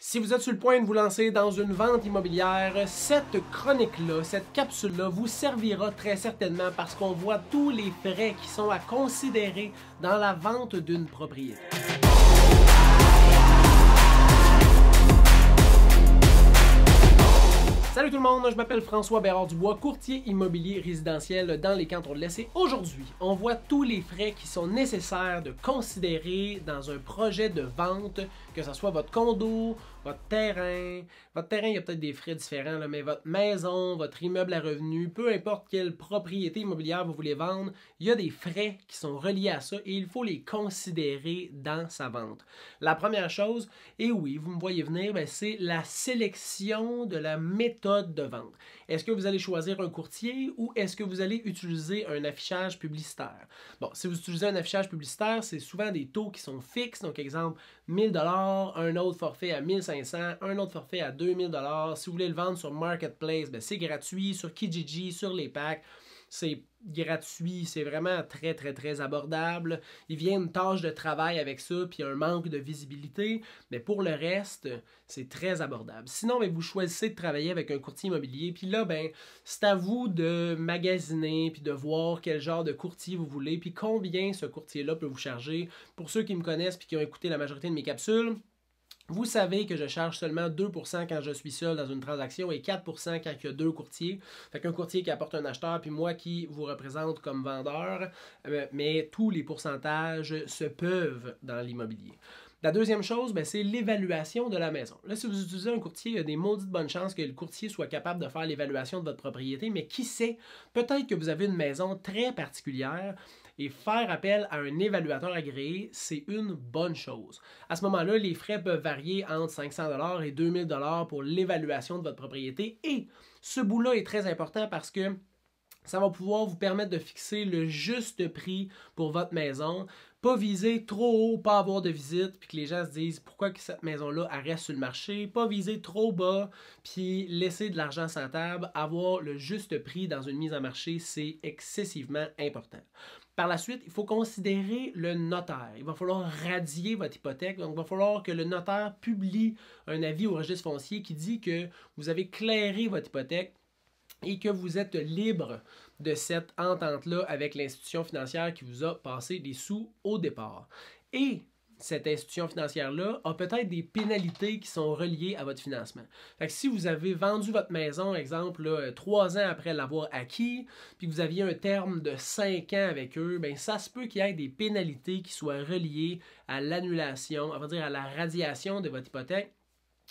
Si vous êtes sur le point de vous lancer dans une vente immobilière, cette chronique-là, cette capsule-là vous servira très certainement parce qu'on voit tous les frais qui sont à considérer dans la vente d'une propriété. Salut tout le monde, je m'appelle François Bérard-Dubois, courtier immobilier résidentiel dans les Cantons de l'Est. Et aujourd'hui, on voit tous les frais qui sont nécessaires de considérer dans un projet de vente, que ce soit votre condo, votre terrain. Votre terrain, il y a peut-être des frais différents, là, mais votre maison, votre immeuble à revenus, peu importe quelle propriété immobilière vous voulez vendre, il y a des frais qui sont reliés à ça et il faut les considérer dans sa vente. La première chose, et oui, vous me voyez venir, c'est la sélection de la méthode de vente. Est-ce que vous allez choisir un courtier ou est-ce que vous allez utiliser un affichage publicitaire? Bon, si vous utilisez un affichage publicitaire, c'est souvent des taux qui sont fixes. Donc, exemple, 1000 $, un autre forfait à 1500, un autre forfait à 2000 $. Si vous voulez le vendre sur Marketplace, c'est gratuit. Sur Kijiji, sur les packs, c'est gratuit, c'est vraiment très, très, très abordable. Il vient une tâche de travail avec ça, puis un manque de visibilité, mais pour le reste, c'est très abordable. Sinon, vous choisissez de travailler avec un courtier immobilier, puis là, c'est à vous de magasiner, puis de voir quel genre de courtier vous voulez, puis combien ce courtier-là peut vous charger. Pour ceux qui me connaissent, puis qui ont écouté la majorité de mes capsules, vous savez que je charge seulement 2% quand je suis seul dans une transaction et 4% quand il y a deux courtiers. Fait qu'un courtier qui apporte un acheteur, puis moi qui vous représente comme vendeur, mais tous les pourcentages se peuvent dans l'immobilier. La deuxième chose, c'est l'évaluation de la maison. Là, si vous utilisez un courtier, il y a des maudites bonnes chances que le courtier soit capable de faire l'évaluation de votre propriété, mais qui sait, peut-être que vous avez une maison très particulière et faire appel à un évaluateur agréé, c'est une bonne chose. À ce moment-là, les frais peuvent varier entre 500 $ et 2000 $ pour l'évaluation de votre propriété et ce bout-là est très important parce que ça va pouvoir vous permettre de fixer le juste prix pour votre maison. Pas viser trop haut, pas avoir de visite, puis que les gens se disent pourquoi que cette maison-là reste sur le marché. Pas viser trop bas, puis laisser de l'argent sur la table. Avoir le juste prix dans une mise en marché, c'est excessivement important. Par la suite, il faut considérer le notaire. Il va falloir radier votre hypothèque. Donc, il va falloir que le notaire publie un avis au registre foncier qui dit que vous avez clairé votre hypothèque et que vous êtes libre de cette entente-là avec l'institution financière qui vous a passé des sous au départ. Et cette institution financière-là a peut-être des pénalités qui sont reliées à votre financement. Fait que si vous avez vendu votre maison, exemple, 3 ans après l'avoir acquis, puis que vous aviez un terme de 5 ans avec eux, ça se peut qu'il y ait des pénalités qui soient reliées à l'annulation, on va dire à la radiation de votre hypothèque.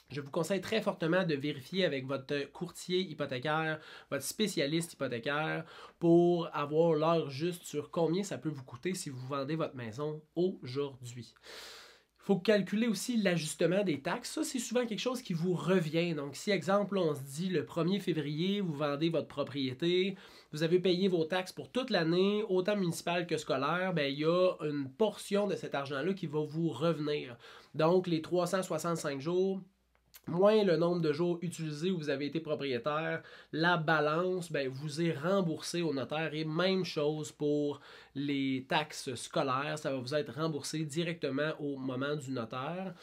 Je vous conseille très fortement de vérifier avec votre courtier hypothécaire, votre spécialiste hypothécaire, pour avoir l'heure juste sur combien ça peut vous coûter si vous vendez votre maison aujourd'hui. Il faut calculer aussi l'ajustement des taxes. Ça, c'est souvent quelque chose qui vous revient. Donc, si, exemple, on se dit le 1er février, vous vendez votre propriété, vous avez payé vos taxes pour toute l'année, autant municipale que scolaire, il y a une portion de cet argent-là qui va vous revenir. Donc, les 365 jours, moins le nombre de jours utilisés où vous avez été propriétaire, la balance vous est remboursée au notaire et même chose pour les taxes scolaires, ça va vous être remboursé directement au moment du notaire.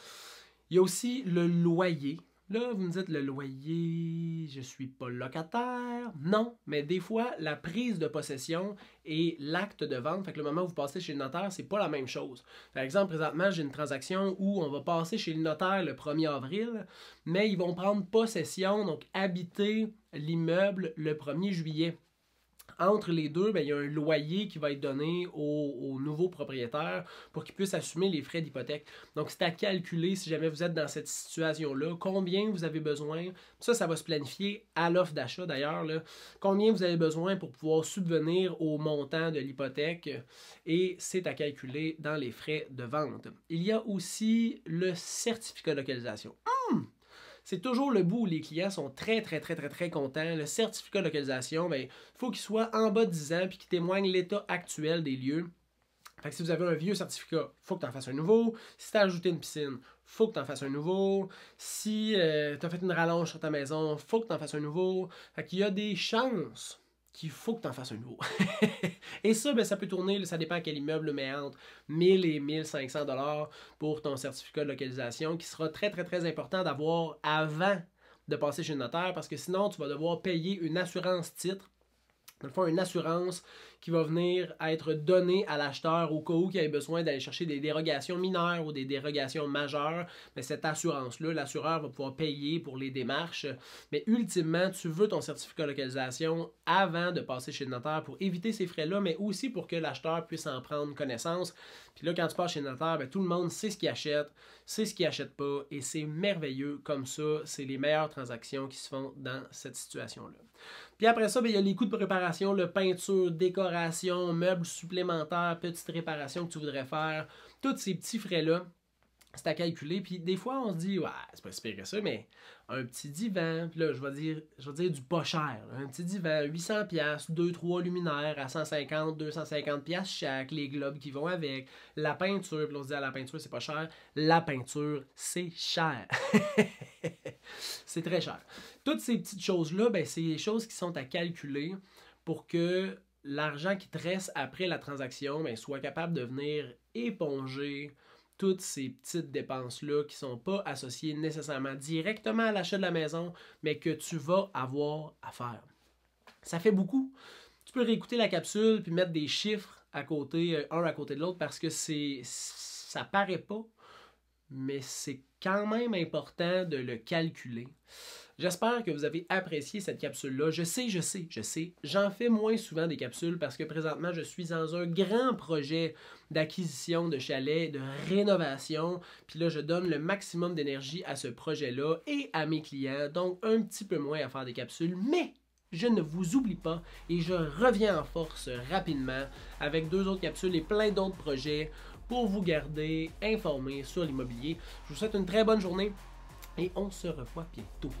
Il y a aussi le loyer. Là, vous me dites, le loyer, je suis pas locataire. Non, mais des fois, la prise de possession et l'acte de vente, fait que le moment où vous passez chez le notaire, c'est pas la même chose. Par exemple, présentement, j'ai une transaction où on va passer chez le notaire le 1er avril, mais ils vont prendre possession, donc habiter l'immeuble le 1er juillet. Entre les deux, il y a un loyer qui va être donné au nouveau propriétaire pour qu'il puisse assumer les frais d'hypothèque. Donc, c'est à calculer si jamais vous êtes dans cette situation-là, combien vous avez besoin. Ça va se planifier à l'offre d'achat d'ailleurs. Combien vous avez besoin pour pouvoir subvenir au montant de l'hypothèque et c'est à calculer dans les frais de vente. Il y a aussi le certificat de localisation. C'est toujours le bout où les clients sont très, très, très, très, très contents. Le certificat de localisation, il faut qu'il soit en bas de 10 ans et qu'il témoigne l'état actuel des lieux. Fait que si vous avez un vieux certificat, il faut que tu en fasses un nouveau. Si tu as ajouté une piscine, il faut que tu en fasses un nouveau. Si tu as fait une rallonge sur ta maison, il faut que tu en fasses un nouveau. Fait qu'il y a des chances qu'il faut que tu en fasses un nouveau. Et ça, ben, ça peut tourner, ça dépend à quel immeuble, mais entre 1000 et 1500 $ pour ton certificat de localisation, qui sera très, très, très important d'avoir avant de passer chez le notaire, parce que sinon, tu vas devoir payer une assurance titre. Dans le fond, une assurance qui va venir être donnée à l'acheteur au cas où il ait besoin d'aller chercher des dérogations mineures ou des dérogations majeures. Mais cette assurance-là, l'assureur va pouvoir payer pour les démarches. Mais ultimement, tu veux ton certificat de localisation avant de passer chez le notaire pour éviter ces frais-là, mais aussi pour que l'acheteur puisse en prendre connaissance. Puis là, quand tu passes chez le notaire, ben, tout le monde sait ce qu'il achète, sait ce qu'il n'achète pas, et c'est merveilleux comme ça. C'est les meilleures transactions qui se font dans cette situation-là. Puis après ça, ben, il y a les coûts de préparation, le peinture, décoration, meubles supplémentaires, petites réparations que tu voudrais faire. Tous ces petits frais-là, c'est à calculer. Puis des fois, on se dit, ouais, c'est pas si pire que ça, mais un petit divan, puis là, je vais dire du pas cher. Là. Un petit divan, 800$, 2-3 luminaires à 150, 250$ chaque, les globes qui vont avec, la peinture, puis là, on se dit, la peinture, c'est pas cher. La peinture, c'est cher. C'est très cher. Toutes ces petites choses-là, ben, c'est des choses qui sont à calculer pour que l'argent qui te reste après la transaction ben, soit capable de venir éponger toutes ces petites dépenses-là qui ne sont pas associées nécessairement directement à l'achat de la maison, mais que tu vas avoir à faire. Ça fait beaucoup. Tu peux réécouter la capsule puis mettre des chiffres à côté, un à côté de l'autre, parce que ça paraît pas, mais c'est quand même important de le calculer. J'espère que vous avez apprécié cette capsule-là. Je sais, j'en fais moins souvent des capsules parce que présentement, je suis dans un grand projet d'acquisition de chalets, de rénovation. Puis là, je donne le maximum d'énergie à ce projet-là et à mes clients. Donc, un petit peu moins à faire des capsules, mais je ne vous oublie pas et je reviens en force rapidement avec 2 autres capsules et plein d'autres projets pour vous garder informés sur l'immobilier. Je vous souhaite une très bonne journée et on se revoit bientôt.